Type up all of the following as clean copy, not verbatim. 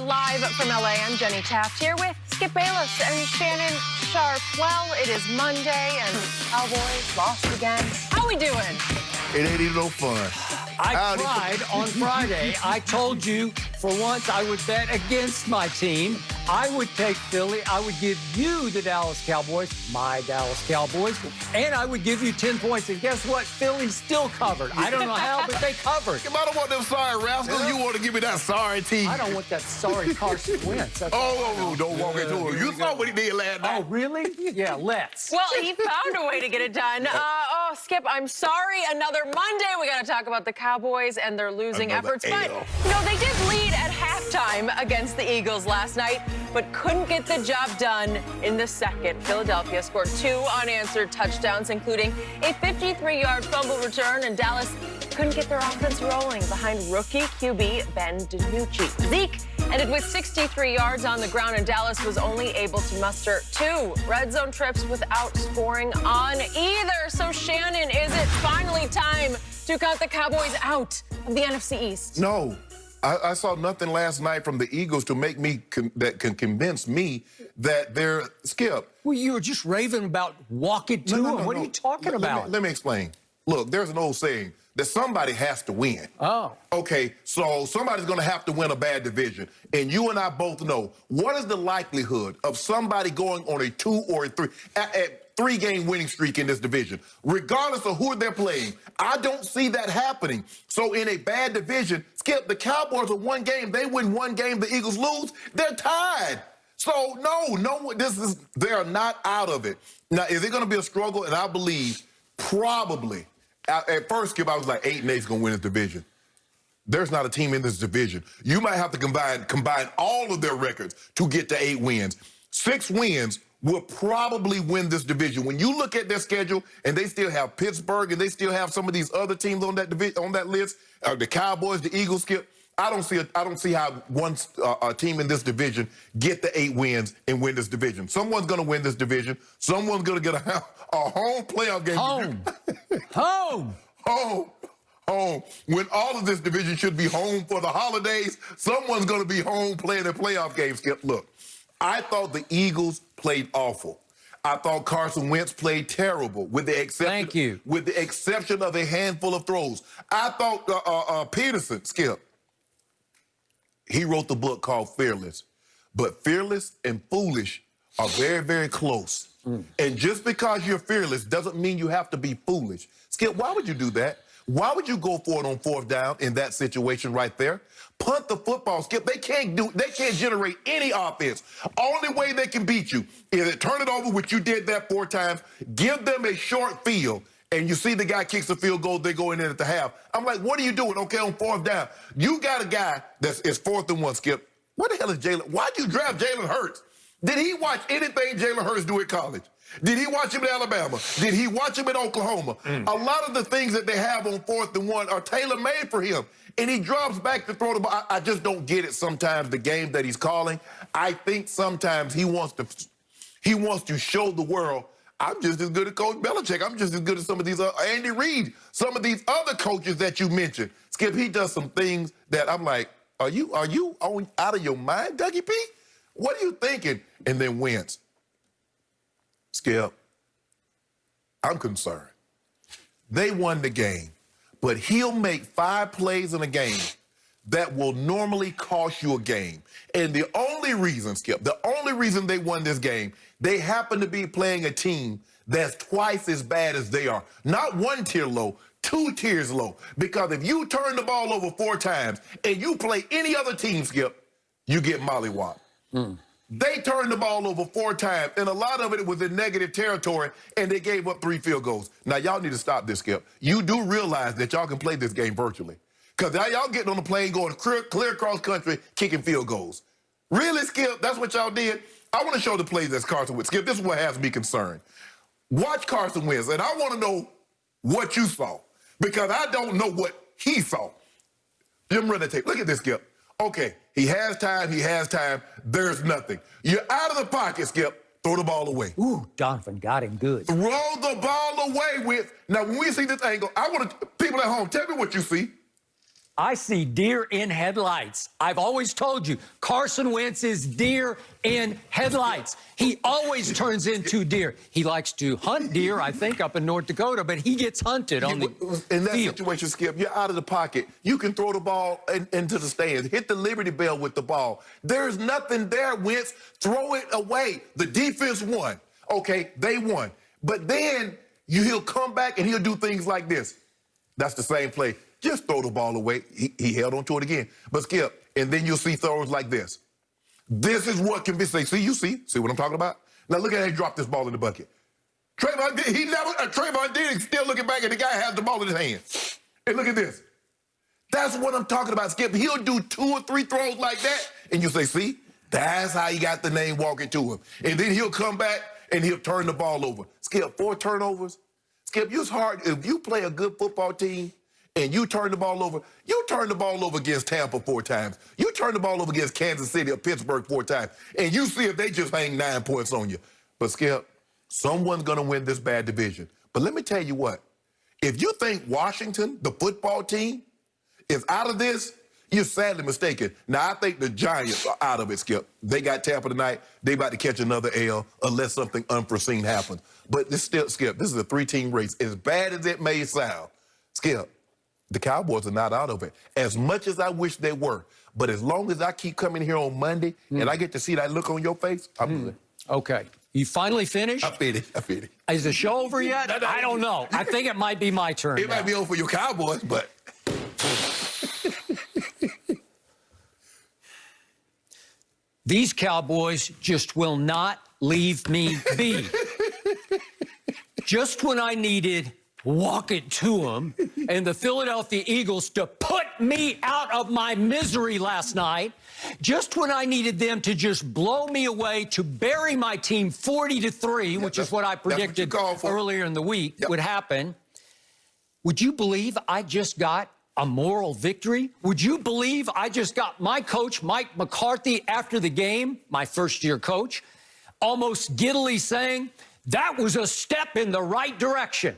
live from LA. I'm Jenny Taft here with Skip Bayless and Shannon Sharp. Well, it is Monday and Cowboys lost again. How we doing? It ain't even no fun. I tried on Friday. I told you for once I would bet against my team. I would take Philly. I would give you the Dallas Cowboys, my Dallas Cowboys, and I would give you 10 points. And guess what? Philly still covered. I don't know how, but they covered. I don't want them sorry rascals. You want to give me that sorry team. I don't want that sorry Carson Wentz. That's don't walk into him. You saw what he did last night. Oh, really? Yeah, let's. Well, he found a way to get it done. Skip, I'm sorry. Another Monday. We got to talk about the Cowboys and their losing efforts. But, they did lead at halftime against the Eagles last night, but couldn't get the job done in the second. Philadelphia scored 2 unanswered touchdowns, including a 53-yard fumble return, and Dallas couldn't get their offense rolling behind rookie QB Ben DiNucci. Zeke ended with 63 yards on the ground, and Dallas was only able to muster 2 red zone trips without scoring on either. So, Shannon, is it finally time to count the Cowboys out of the NFC East? No. I saw nothing last night from the Eagles to make me that can convince me that they're Skip. Well, you were just raving about walking to them. What are you talking about? Let me explain. Look, there's an old saying that somebody has to win. Oh. Okay, so somebody's going to have to win a bad division. And you and I both know, what is the likelihood of somebody going on a 2 or a 3 3-game winning streak in this division, regardless of who they're playing? I don't see that happening. So in a bad division, Skip, the Cowboys are 1 game. They win 1 game, the Eagles lose. They're tied. So no, they are not out of it. Now, is it going to be a struggle? And I believe probably. At first, Skip, I was like 8-8 is going to win this division. There's not a team in this division. You might have to combine all of their records to get to 8 wins. 6 wins will probably win this division. When you look at their schedule, and they still have Pittsburgh, and they still have some of these other teams on that list, the Cowboys, the Eagles, Skip. I don't see how a team in this division get the 8 wins and win this division. Someone's going to win this division. Someone's going to get a home playoff game. Home. When all of this division should be home for the holidays, someone's going to be home playing a playoff game, Skip. Look, I thought the Eagles played awful. I thought Carson Wentz played terrible, with the exception of a handful of throws. I thought Peterson, Skip, he wrote the book called Fearless. But fearless and foolish are very, very close. And just because you're fearless doesn't mean you have to be foolish. Skip, why would you do that? Why would you go for it on 4th down in that situation right there? Punt the football, Skip. They can't generate any offense. Only way they can beat you is to turn it over, which you did that 4 times, give them a short field, and you see the guy kicks the field goal, they go in there at the half. I'm like, what are you doing? Okay, on 4th down. You got a guy that's 4th and 1, Skip. What the hell is Jalen? Why'd you draft Jalen Hurts? Did he watch anything Jalen Hurts do at college? Did he watch him at Alabama? Did he watch him at Oklahoma? A lot of the things that they have on 4th and 1 are tailor-made for him. And he drops back to throw the ball. I just don't get it sometimes, the game that he's calling. I think sometimes he wants to show the world, I'm just as good as Coach Belichick. I'm just as good as some of these, Andy Reid, some of these other coaches that you mentioned. Skip, he does some things that I'm like, are you out of your mind, Dougie P? What are you thinking? And then Wentz. Skip, I'm concerned. They won the game, but he'll make 5 plays in a game that will normally cost you a game. And the only reason, Skip, the only reason they won this game, they happen to be playing a team that's twice as bad as they are. Not 1 tier low, 2 tiers low. Because if you turn the ball over 4 times and you play any other team, Skip, you get mollywopped. They turned the ball over 4 times, and a lot of it was in negative territory, and they gave up 3 field goals. Now, y'all need to stop this, Skip. You do realize that y'all can play this game virtually. Because now y'all getting on the plane, going clear across country, kicking field goals. Really, Skip? That's what y'all did? I want to show the plays that's Carson Wentz. Skip, this is what has me concerned. Watch Carson Wentz, and I want to know what you saw, because I don't know what he saw. Jim, run the tape. Look at this, Skip. Okay, he has time, there's nothing. You're out of the pocket, Skip. Throw the ball away. Ooh, Donovan got him good. Throw the ball away with. Now, when we see this angle, I want to, people at home, tell me what you see. I see deer in headlights. I've always told you, Carson Wentz is deer in headlights. He always turns into deer. He likes to hunt deer, I think, up in North Dakota, but he gets hunted on the In that field. situation, Skip, you're out of the pocket. You can throw the ball into the stands, hit the Liberty Bell with the ball. There's nothing there, Wentz. Throw it away. The defense won. Okay, they won. But then he'll come back and he'll do things like this. That's the same play. Just throw the ball away. He held on to it again. But Skip, and then you'll see throws like this. This is what can be said. See what I'm talking about? Now look at how he dropped this ball in the bucket. Trayvon Diggs still looking back and the guy has the ball in his hand. And look at this. That's what I'm talking about, Skip. He'll do 2 or 3 throws like that, and you'll say, see, that's how he got the name walking to him. And then he'll come back and he'll turn the ball over. Skip, 4 turnovers. Skip, it's hard. If you play a good football team, and you turn the ball over against Tampa 4 times. You turn the ball over against Kansas City or Pittsburgh 4 times, and you see if they just hang 9 points on you. But, Skip, someone's going to win this bad division. But let me tell you what. If you think Washington, the football team, is out of this, you're sadly mistaken. Now, I think the Giants are out of it, Skip. They got Tampa tonight. They about to catch another L unless something unforeseen happens. But this still, Skip, this is a 3-team race. As bad as it may sound, Skip, the Cowboys are not out of it. As much as I wish they were. But as long as I keep coming here on Monday and I get to see that look on your face, I'm good. Okay. You finally finished? I feel it. Is the show over yet? No. I don't know. I think it might be my turn. It might be over for your Cowboys, but... These Cowboys just will not leave me be. Just when I needed walk it to them and the Philadelphia Eagles to put me out of my misery last night, just when I needed them to just blow me away, to bury my team 40-3, which is what I predicted earlier in the week would happen, would you believe I just got a moral victory? Would you believe I just got my coach, Mike McCarthy, after the game, my first-year coach, almost giddily saying, that was a step in the right direction.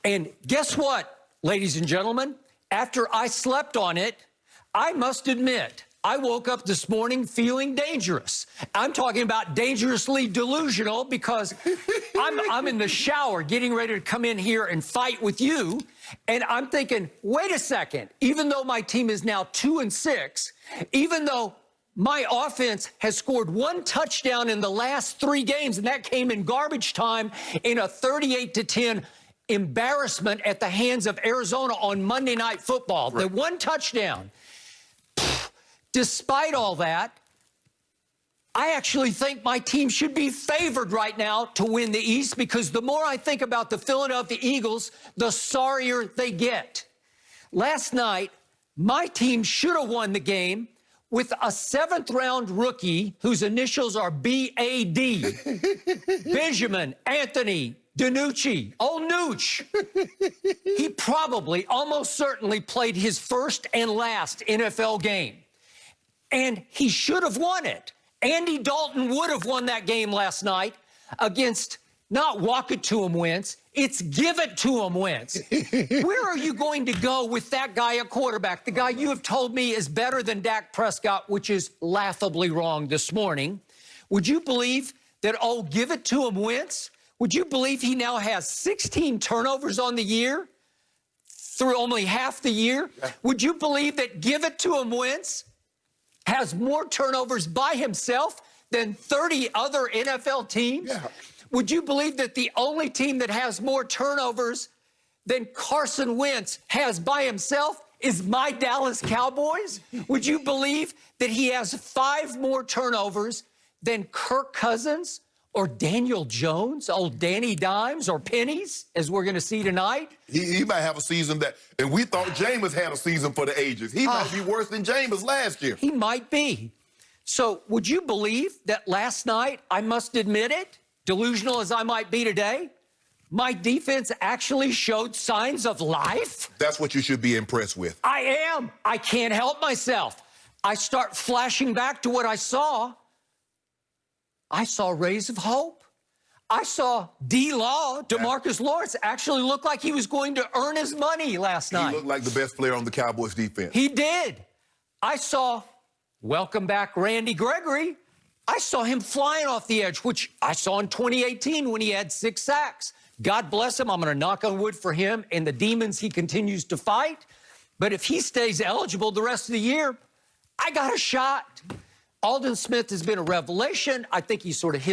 And guess what, ladies and gentlemen? After I slept on it, I must admit, I woke up this morning feeling dangerous. I'm talking about dangerously delusional because I'm in the shower getting ready to come in here and fight with you. And I'm thinking, wait a second, even though my team is now 2-6, even though my offense has scored 1 touchdown in the last 3 games, and that came in garbage time in a 38-10 embarrassment at the hands of Arizona on Monday Night Football. Right. The 1 touchdown. Despite all that, I actually think my team should be favored right now to win the East because the more I think about the Philadelphia Eagles, the sorrier they get. Last night, my team should have won the game with a 7th-round rookie whose initials are B.A.D. Benjamin Anthony DiNucci, old Nooch. He probably, almost certainly, played his first and last NFL game. And he should have won it. Andy Dalton would have won that game last night against not walk it to him Wentz, it's give it to him Wentz. Where are you going to go with that guy at quarterback? The guy you have told me is better than Dak Prescott, which is laughably wrong this morning. Would you believe that, oh, give it to him Wentz? Would you believe he now has 16 turnovers on the year through only half the year? Would you believe that give it to him Wentz has more turnovers by himself than 30 other NFL teams? Yeah. Would you believe that the only team that has more turnovers than Carson Wentz has by himself is my Dallas Cowboys? Would you believe that he has 5 more turnovers than Kirk Cousins or Daniel Jones, old Danny Dimes or Pennies, as we're going to see tonight? He might have a season that, and we thought Jameis had a season for the ages. He might be worse than Jameis last year. He might be. So would you believe that last night, I must admit it, delusional as I might be today, my defense actually showed signs of life? That's what you should be impressed with. I am. I can't help myself. I start flashing back to what I saw. I saw rays of hope. I saw D-Law, DeMarcus Lawrence, actually look like he was going to earn his money last night. He looked like the best player on the Cowboys defense. He did. I saw, welcome back, Randy Gregory. I saw him flying off the edge, which I saw in 2018 when he had 6 sacks. God bless him. I'm going to knock on wood for him and the demons he continues to fight. But if he stays eligible the rest of the year, I got a shot. Aldon Smith has been a revelation. I think he sort of hit